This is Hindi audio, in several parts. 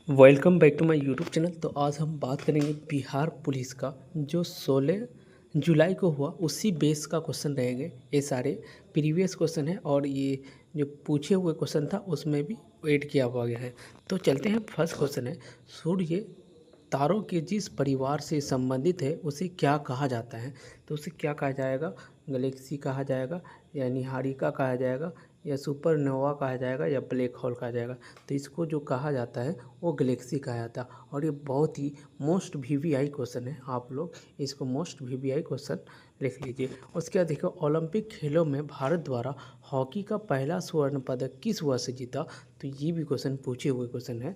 Welcome back to my YouTube channel. तो आज हम बात करेंगे बिहार पुलिस का जो 16 जुलाई को हुआ उसी बेस का क्वेश्चन रहेंगे। ये सारे प्रीवियस क्वेश्चन है और ये जो पूछे हुए क्वेश्चन था उसमें भी ऐड किया हुआ गया है। तो चलते हैं, फर्स्ट क्वेश्चन है, सूर्य तारों के जिस परिवार से संबंधित है उसे क्या कहा जाता है? तो उसे क्या कहा जाएगा? गैलेक्सी कहा जाएगा, या निहारिका कहा जाएगा, या सुपरनोवा कहा जाएगा, या ब्लैक होल कहा जाएगा? तो इसको जो कहा जाता है वो गैलेक्सी कहा जाता है। और ये बहुत ही मोस्ट वीवीआई क्वेश्चन है, आप लोग इसको मोस्ट वीवीआई क्वेश्चन लिख लीजिए। उसके बाद देखो, ओलंपिक खेलों में भारत द्वारा हॉकी का पहला स्वर्ण पदक किस वर्ष जीता? तो ये भी क्वेश्चन पूछे हुए क्वेश्चन है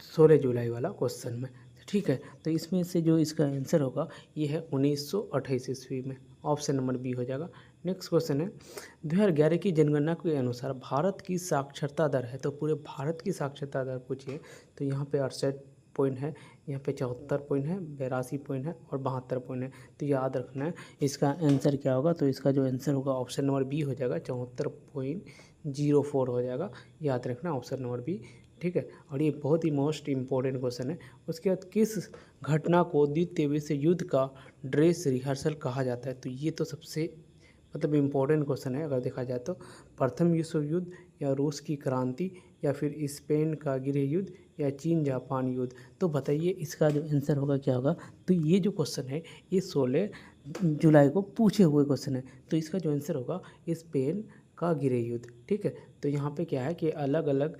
16 जुलाई वाला क्वेश्चन में। ठीक है, तो इसमें से जो इसका आंसर होगा ये है 1928 ईस्वी में। ऑप्शन नंबर बी हो जाएगा। नेक्स्ट क्वेश्चन है, 2011 की जनगणना के अनुसार भारत की साक्षरता दर है, तो पूरे भारत की साक्षरता दर पूछिए। तो यहाँ पे 68 पॉइंट है, यहाँ पे 74 पॉइंट है, 82 पॉइंट है और 72 पॉइंट है। तो याद रखना है इसका आंसर क्या होगा। तो इसका जो आंसर होगा ऑप्शन नंबर बी हो जाएगा, 74.04 हो जाएगा। याद रखना ऑप्शन नंबर बी। ठीक है, और ये बहुत ही मोस्ट इम्पोर्टेंट क्वेश्चन है। उसके बाद किस घटना को द्वितीय विश्व युद्ध का ड्रेस रिहर्सल कहा जाता है? तो ये तो सबसे मतलब इम्पोर्टेंट क्वेश्चन है अगर देखा जाए तो। प्रथम विश्व युद्ध, या रूस की क्रांति, या फिर स्पेन का गृह युद्ध, या चीन जापान युद्ध? तो बताइए इसका जो आंसर होगा क्या होगा। तो ये जो क्वेश्चन है ये 16 जुलाई को पूछे हुए क्वेश्चन है। तो इसका जो आंसर होगा स्पेन का गृह युद्ध। ठीक है, तो यहाँ पे क्या है कि अलग अलग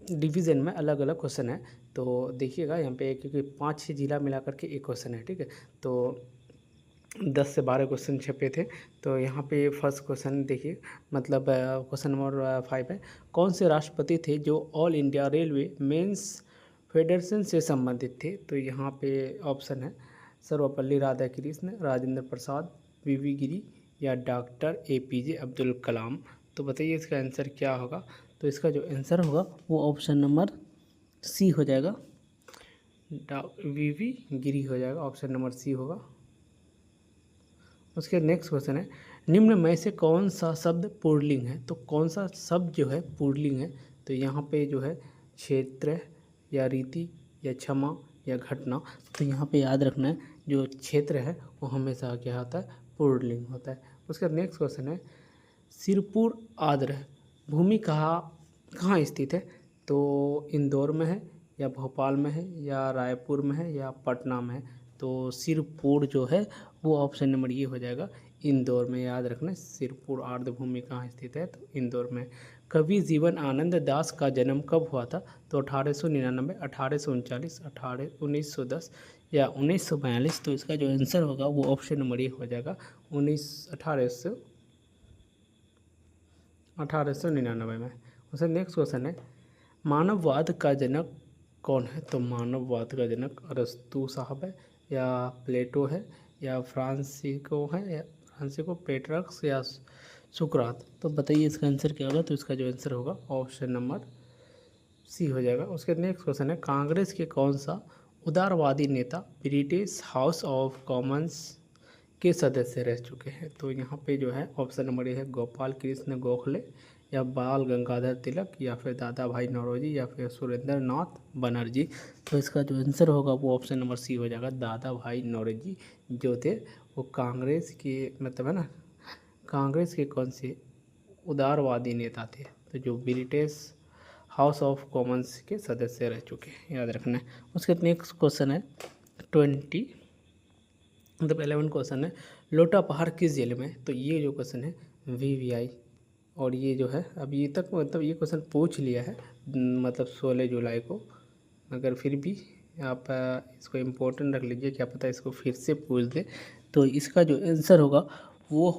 डिवीज़न में अलग अलग क्वेश्चन है। तो देखिएगा यहाँ पे, क्योंकि 5-6 जिला मिला करके एक क्वेश्चन है। ठीक है, तो 10 से 12 क्वेश्चन छपे थे। तो यहाँ पे फर्स्ट क्वेश्चन देखिए, मतलब क्वेश्चन नंबर 5 है, कौन से राष्ट्रपति थे जो All India Railway Men's Federation से संबंधित थे? तो यहाँ पे ऑप्शन है सर्वपल्ली राधाकृष्ण, राजेंद्र प्रसाद, वीवी गिरी, या डॉक्टर APJ अब्दुल कलाम? तो बताइए इसका आंसर क्या होगा। तो इसका जो आंसर होगा वो ऑप्शन नंबर सी हो जाएगा, वीवी गिरी हो जाएगा। ऑप्शन नंबर सी होगा। उसके नेक्स्ट क्वेश्चन है, निम्न में से कौन सा शब्द पुल्लिंग है? तो कौन सा शब्द जो है पुल्लिंग है? तो यहाँ पे जो है क्षेत्र, या रीति, या क्षमा, या घटना? तो यहाँ पे याद रखना है जो क्षेत्र है वो हमेशा क्या होता है, पुल्लिंग होता है। उसका नेक्स्ट क्वेश्चन है, सिरपुर आद्र भूमि कहाँ स्थित है? तो इंदौर में है, या भोपाल में है, या रायपुर में है, या पटना में है? तो सिरपुर जो है वो ऑप्शन नंबर ये हो जाएगा, इंदौर में। याद रखना सिरपुर आर्द्र भूमि कहाँ स्थित है, तो इंदौर में। कवि जीवन आनंद दास का जन्म कब हुआ था? तो 1899, 1839, 1910, या 1942? तो इसका जो आंसर होगा वो ऑप्शन नंबर ये हो जाएगा 1899 में। उससे नेक्स्ट क्वेश्चन है, मानववाद का जनक कौन है? तो मानववाद का जनक अरस्तु साहब है, या प्लेटो है, या फ्रांसिको पेट्रक्स, या सुकरात? तो बताइए इसका आंसर क्या होगा। तो इसका जो आंसर होगा ऑप्शन नंबर सी हो जाएगा। उसके नेक्स्ट क्वेश्चन है, कांग्रेस के कौन सा उदारवादी नेता ब्रिटिश हाउस ऑफ कॉमन्स के सदस्य रह चुके हैं? तो यहाँ पे जो है ऑप्शन नंबर ए है गोपाल कृष्ण गोखले, या बाल गंगाधर तिलक, या फिर दादा भाई नौरोजी, या फिर सुरेंद्र नाथ बनर्जी? तो इसका जो आंसर होगा वो ऑप्शन नंबर सी हो जाएगा, दादा भाई नौरोजी जो थे वो कांग्रेस के मतलब है ना, कांग्रेस के कौन से उदारवादी नेता थे, तो जो ब्रिटिश हाउस ऑफ कॉमन्स के सदस्य रह चुके हैं, याद रखना है। उसके नेक्स्ट क्वेश्चन है 11 क्वेश्चन है, लोटा पहाड़ किस जिले में? तो ये जो क्वेश्चन है VVI, और ये जो है अभी तक मतलब ये क्वेश्चन पूछ लिया है मतलब 16 जुलाई को, मगर फिर भी आप इसको इम्पोर्टेंट रख लीजिए, क्या पता इसको फिर से पूछ दे। तो इसका जो आंसर होगा वो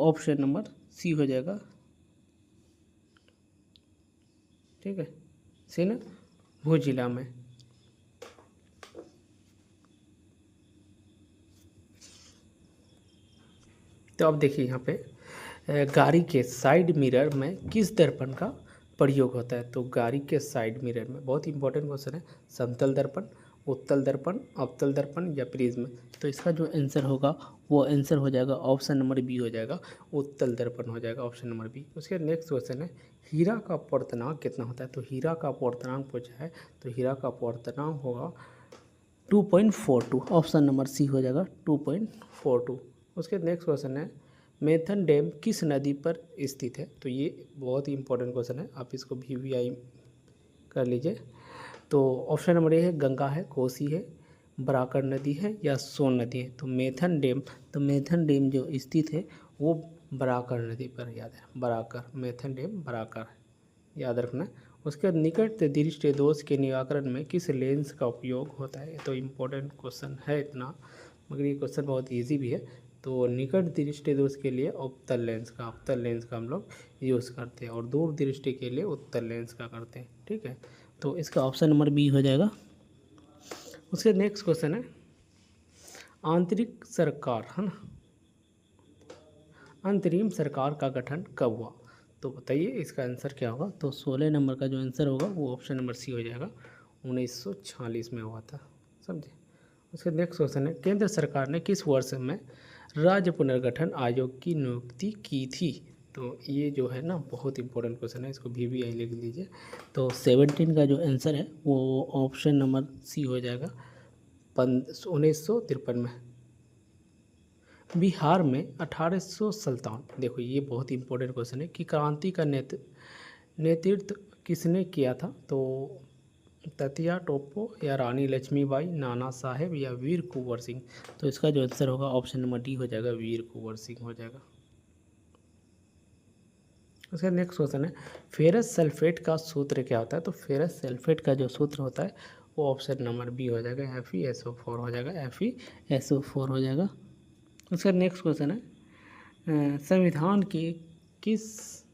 ऑप्शन नंबर सी हो जाएगा। ठीक है, सी ना, भू जिला में। तो अब देखिए यहाँ पे गाड़ी के साइड मिरर में किस दर्पण का प्रयोग होता है? तो गाड़ी के साइड मिरर में बहुत इंपॉर्टेंट क्वेश्चन है, समतल दर्पण, उत्तल दर्पण, अवतल दर्पण या प्रिज्म। तो इसका जो आंसर होगा वो आंसर हो जाएगा ऑप्शन नंबर बी हो जाएगा, उत्तल दर्पण हो जाएगा ऑप्शन नंबर बी। उसके नेक्स्ट क्वेश्चन है हीरा का अपवर्तनांक कितना होता है। तो हीरा का अपवर्तनांक पूछा है, तो हीरा का अपवर्तनांक होगा 2.42, ऑप्शन नंबर सी हो जाएगा 2.42। उसके नेक्स्ट क्वेश्चन है मेथन डैम किस नदी पर स्थित है। तो ये बहुत ही इंपॉर्टेंट क्वेश्चन है, आप इसको VVI कर लीजिए। तो ऑप्शन नंबर ए है गंगा है, कोसी है, बराकर नदी है या सोन नदी है। तो मेथन डैम जो स्थित है वो बराकर नदी पर, याद है बराकर, मेथन डैम बराकर याद रखना। उसके बाद निकट दृष्टि दोष के निराकरण में किस लेंस का उपयोग होता है। तो इम्पोर्टेंट क्वेश्चन है इतना, मगर ये क्वेश्चन बहुत इजी भी है। तो निकट दृष्टि दोष के लिए अवतल लेंस का हम लोग यूज़ करते हैं, और दूर दृष्टि के लिए उत्तल लेंस का करते हैं, ठीक है। तो इसका ऑप्शन नंबर बी हो जाएगा। उसके नेक्स्ट क्वेश्चन है आंतरिक सरकार, है ना, अंतरिम सरकार का गठन कब हुआ। तो बताइए इसका आंसर क्या होगा। तो 16 नंबर का जो आंसर होगा वो ऑप्शन नंबर सी हो जाएगा, 1946 में हुआ था, समझे। उसके नेक्स्ट क्वेश्चन है केंद्र सरकार ने किस वर्ष में राज्य पुनर्गठन आयोग की नियुक्ति की थी। तो ये जो है ना बहुत इंपॉर्टेंट क्वेश्चन है, इसको VVI लिख लीजिए। तो 17 का जो आंसर है वो ऑप्शन नंबर सी हो जाएगा, 1953 में। बिहार में 1857, देखो ये बहुत इंपॉर्टेंट क्वेश्चन है कि क्रांति का नेतृत्व किसने किया था। तो ततिया टोपो या रानी लक्ष्मीबाई, नाना साहेब या वीर कुंवर सिंह। तो इसका जो आंसर होगा ऑप्शन नंबर डी हो जाएगा, वीर कुंवर सिंह हो जाएगा। उसका नेक्स्ट क्वेश्चन है फेरस सल्फेट का सूत्र क्या होता है। तो फेरस सल्फेट का जो सूत्र होता है वो ऑप्शन नंबर बी हो जाएगा, FeSO4 हो जाएगा, FeSO4 हो जाएगा। उसका नेक्स्ट क्वेश्चन है संविधान के किस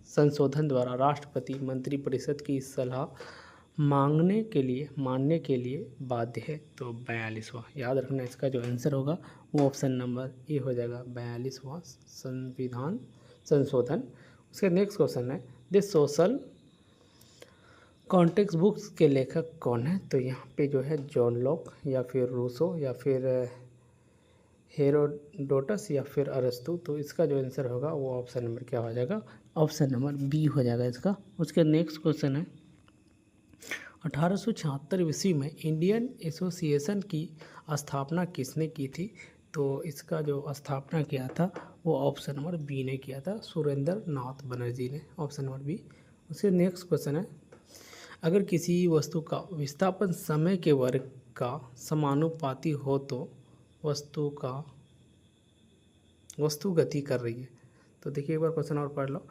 संशोधन द्वारा राष्ट्रपति मंत्रिपरिषद की सलाह मानने के लिए बाध्य है। तो 42वां, याद रखना इसका जो आंसर होगा वो ऑप्शन नंबर ए हो जाएगा, 42वां संविधान संशोधन। उसका नेक्स्ट क्वेश्चन है द सोशल कॉन्टेक्स्ट बुक्स के लेखक कौन है। तो यहाँ पे जो है जॉन लॉक या फिर रूसो या फिर हेरोडोटस या फिर अरस्तु। तो इसका जो आंसर होगा वो ऑप्शन नंबर क्या हो जाएगा, ऑप्शन नंबर बी हो जाएगा इसका। उसके नेक्स्ट क्वेश्चन है 1876 ईस्वी में इंडियन एसोसिएशन की स्थापना किसने की थी। तो इसका जो स्थापना किया था वो ऑप्शन नंबर बी ने किया था, सुरेंद्र नाथ बनर्जी ने, ऑप्शन नंबर बी। उसके नेक्स्ट क्वेश्चन है अगर किसी वस्तु का विस्थापन समय के वर्ग का समानुपाती हो तो वस्तु गति कर रही है। तो देखिए एक बार क्वेश्चन और पढ़ लो।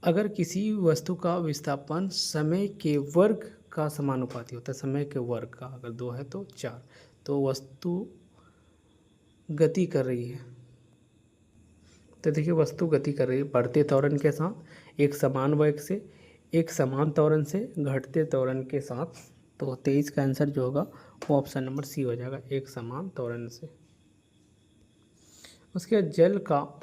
अगर किसी वस्तु का विस्थापन समय के वर्ग का समानुपाती होता है, समय के वर्ग का अगर 2 है तो 4, तो वस्तु गति कर रही है। तो देखिए वस्तु गति कर रही है बढ़ते त्वरण के साथ, एक समान वेग से, एक समान त्वरण से, घटते त्वरण के साथ। तो 23 का आंसर जो होगा वो ऑप्शन नंबर सी हो जाएगा, एक समान त्वरण से। उसके जल का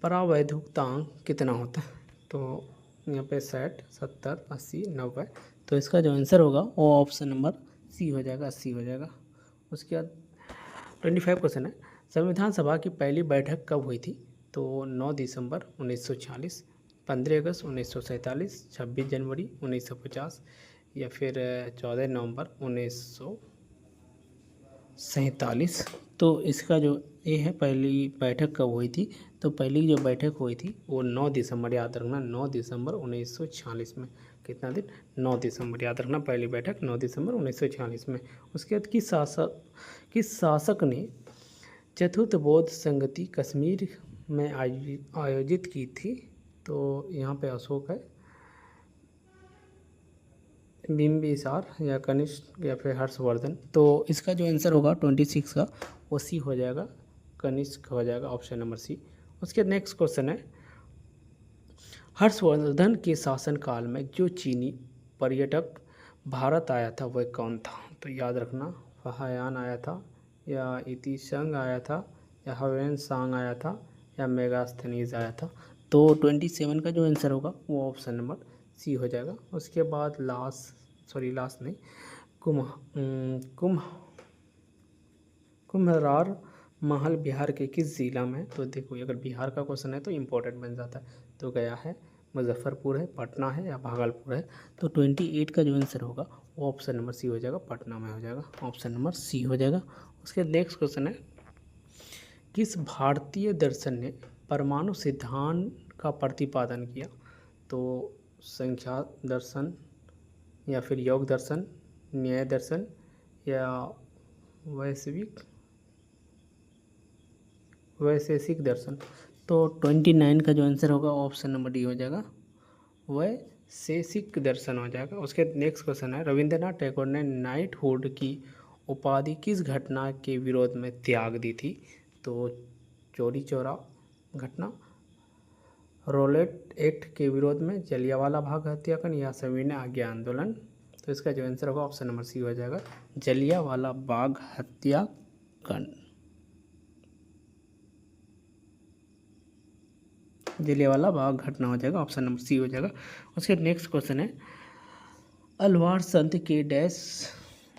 परावैद्युतांक कितना होता है। तो यहाँ पे 60, 70, 80, 90। तो इसका जो आंसर होगा वो ऑप्शन नंबर सी हो जाएगा, 80 हो जाएगा। उसके बाद 25 क्वेश्चन है संविधान सभा की पहली बैठक कब हुई थी। तो 9 दिसंबर 1946, 15 अगस्त 1947, 26 जनवरी 1950 या फिर 14 नवंबर 1947। तो इसका जो ये है पहली बैठक कब हुई थी। तो पहली जो बैठक हुई थी वो 9 दिसंबर, याद रखना 9 दिसंबर 1946 में। कितना दिन, 9 दिसंबर, याद रखना पहली बैठक 9 दिसंबर 1946 में। उसके बाद किस शासक ने चतुर्थ बौद्ध संगति कश्मीर में आयोजित की थी। तो यहाँ पे अशोक है, बिंबिसार या कनिष्क या फिर हर्षवर्धन। तो इसका जो आंसर होगा 26 का वो सी हो जाएगा, कनिष्क हो जाएगा, ऑप्शन नंबर सी। उसके नेक्स्ट क्वेश्चन है हर्षवर्धन के शासनकाल में जो चीनी पर्यटक भारत आया था वह कौन था। तो याद रखना फाहियान आया था, या इतिशंग आया था, या हवेन सांग आया था, या मेगास्थनीज आया था। तो 27 का जो आंसर होगा वो ऑप्शन नंबर सी हो जाएगा। उसके बाद लास्ट नहीं, कुम्ह कुम्हरार महल बिहार के किस जिला में है? तो देखो अगर बिहार का क्वेश्चन है तो इम्पोर्टेंट बन जाता है। तो गया है, मुजफ्फरपुर है, पटना है या भागलपुर है? तो 28 का जो आंसर होगा वो ऑप्शन नंबर सी हो जाएगा, पटना में हो जाएगा, ऑप्शन नंबर सी हो जाएगा। उसके नेक्स्ट क्वेश्चन है, किस भारतीय दर्शन ने परमाणु सिद्धांत का प्रतिपादन किया? तो संख्या दर्शन या फिर योग दर्शन, न्याय दर्शन या वैशेषिक दर्शन? तो 29 का जो आंसर होगा ऑप्शन नंबर डी हो जाएगा, वैशेषिक दर्शन हो जाएगा। उसके नेक्स्ट क्वेश्चन है, रविंद्रनाथ टैगोर ने नाइटहुड की उपाधि किस घटना के विरोध में त्याग दी थी? तो चौरी चौरा घटना, रॉलेट एक्ट के विरोध में, जलियांवाला बाग हत्याकांड या सविनय आज्ञा आंदोलन? तो इसका जो आंसर होगा ऑप्शन नंबर सी हो जाएगा, जलियांवाला बाग हत्याकांड। जलियांवाला बाग घटना हो जाएगा, ऑप्शन नंबर सी हो जाएगा। उसके नेक्स्ट क्वेश्चन है, अलवार संत के डैश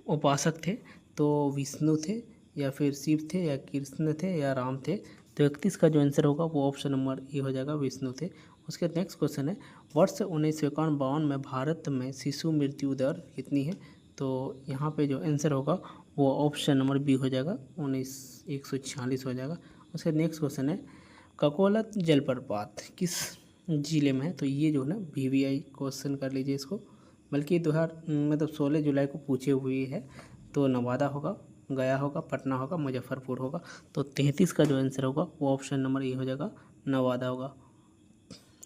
उपासक थे? तो विष्णु थे या फिर शिव थे या कृष्ण थे या राम थे? तो 31 का जो आंसर होगा वो ऑप्शन नंबर ए हो जाएगा, विष्णु थे। उसके नेक्स्ट क्वेश्चन है, वर्ष 1951 में भारत में शिशु मृत्यु दर कितनी है? तो यहाँ पे जो आंसर होगा वो ऑप्शन नंबर बी हो जाएगा, 146 हो जाएगा। उसके नेक्स्ट क्वेश्चन है, ककोलत जलप्रपात किस जिले में है? तो ये जो है ना VVI क्वेश्चन कर लीजिए इसको, बल्कि 16 जुलाई को पूछे हुए है। तो नवादा होगा, गया होगा, पटना होगा, मुजफ्फरपुर होगा। तो 33 का जो आंसर होगा वो ऑप्शन नंबर ए हो जाएगा, नवादा होगा।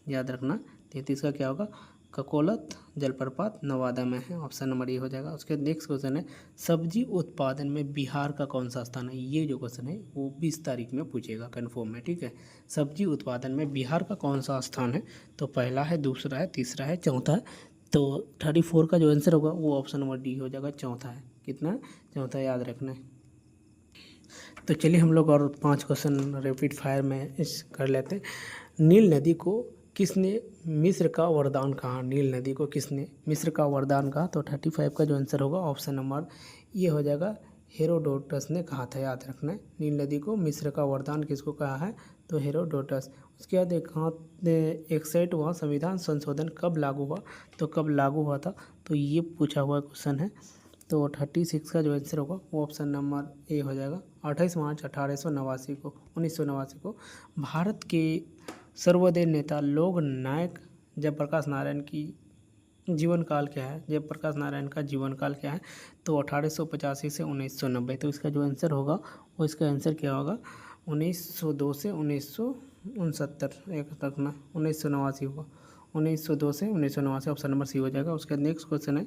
याद रखना 33 का क्या होगा, ककोलत जलप्रपात नवादा में है, ऑप्शन नंबर ए हो जाएगा। उसके नेक्स्ट क्वेश्चन है, सब्जी उत्पादन में बिहार का कौन सा स्थान है? ये जो क्वेश्चन है वो 20 तारीख में पूछेगा कन्फर्म है, ठीक है। सब्जी उत्पादन में बिहार का कौन सा स्थान है? तो पहला है, दूसरा है, तीसरा है, चौथा है। तो 34 का जो आंसर होगा वो ऑप्शन नंबर डी हो जाएगा, चौथा है। कितना है? चौथा, याद रखना है। तो चलिए हम लोग और 5 क्वेश्चन रैपिड फायर में इस कर लेते हैं। नील नदी को किसने मिस्र का वरदान कहा? नील नदी को किसने मिस्र का वरदान कहा? तो 35 का जो आंसर होगा ऑप्शन नंबर ये हो जाएगा, हेरोडोटस ने कहा था। याद रखना है, नील नदी को मिस्र का वरदान किसको कहा है? तो हेरोडोटस। उसके बाद 61वां संविधान संशोधन कब लागू हुआ? तो कब लागू हुआ था? तो ये पूछा हुआ क्वेश्चन है। तो 36 का जो आंसर होगा वो ऑप्शन नंबर ए हो जाएगा, 28 मार्च 1989 को। भारत के सर्वोदय नेता लोक नायक जयप्रकाश नारायण की जीवन काल क्या है? जयप्रकाश नारायण का जीवन काल क्या है? तो 1885 से 1990। तो इसका जो आंसर होगा वो इसका आंसर क्या होगा, 1902 से 1969 एक तक ना, 1989 होगा, 1902 से 1989, ऑप्शन नंबर सी हो जाएगा। उसका नेक्स्ट क्वेश्चन है,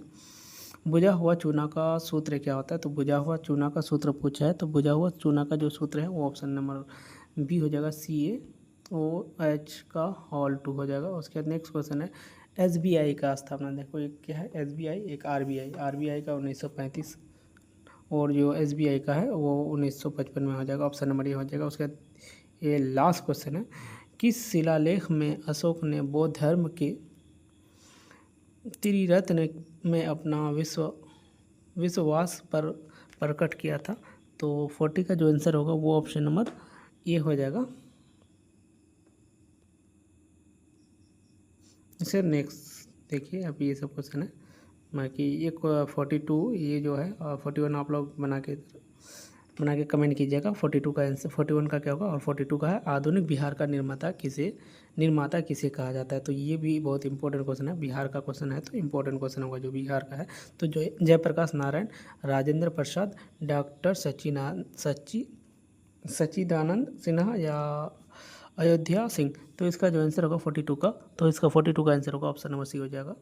बुझा हुआ चूना का सूत्र क्या होता है? तो बुझा हुआ चूना का सूत्र पूछा है, तो बुझा हुआ चूना का जो सूत्र है वो ऑप्शन नंबर बी हो जाएगा, CaOH का होल 2 हो जाएगा। उसके बाद नेक्स्ट क्वेश्चन है, SBI का स्थापना, देखो एक क्या है SBI, एक RBI का 1935 और जो SBI का है वो 1955 में हो जाएगा, ऑप्शन नंबर ये हो जाएगा। उसके बाद ये लास्ट क्वेश्चन है, किस शिलालेख में अशोक ने बौद्ध धर्म के त्रिरत्न में अपना विश्वास पर प्रकट किया था? तो 40 का जो आंसर होगा वो ऑप्शन नंबर ए हो जाएगा। इसे नेक्स्ट देखिए, अभी ये सब क्वेश्चन है, बाकी ये 42 ये जो है 41 आप लोग बना के कमेंट कीजिएगा। 42 का आंसर, 41 का क्या होगा, और 42 का है, आधुनिक बिहार का निर्माता किसे कहा जाता है? तो ये भी बहुत इंपॉर्टेंट क्वेश्चन है, बिहार का क्वेश्चन है तो इंपॉर्टेंट क्वेश्चन होगा जो बिहार का है। तो जो जयप्रकाश नारायण, राजेंद्र प्रसाद, डॉक्टर सच्चिदानंद सिन्हा या अयोध्या सिंह? तो इसका जो आंसर होगा 42 का, तो इसका 42 का आंसर होगा ऑप्शन नंबर सी हो जाएगा।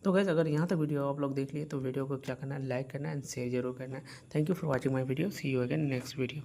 तो गाइस अगर यहाँ तक वीडियो आप लोग देख लिए तो वीडियो को क्या करना है, लाइक करना है एंड शेयर जरूर करना है। Thank you for watching my video, see you again next video.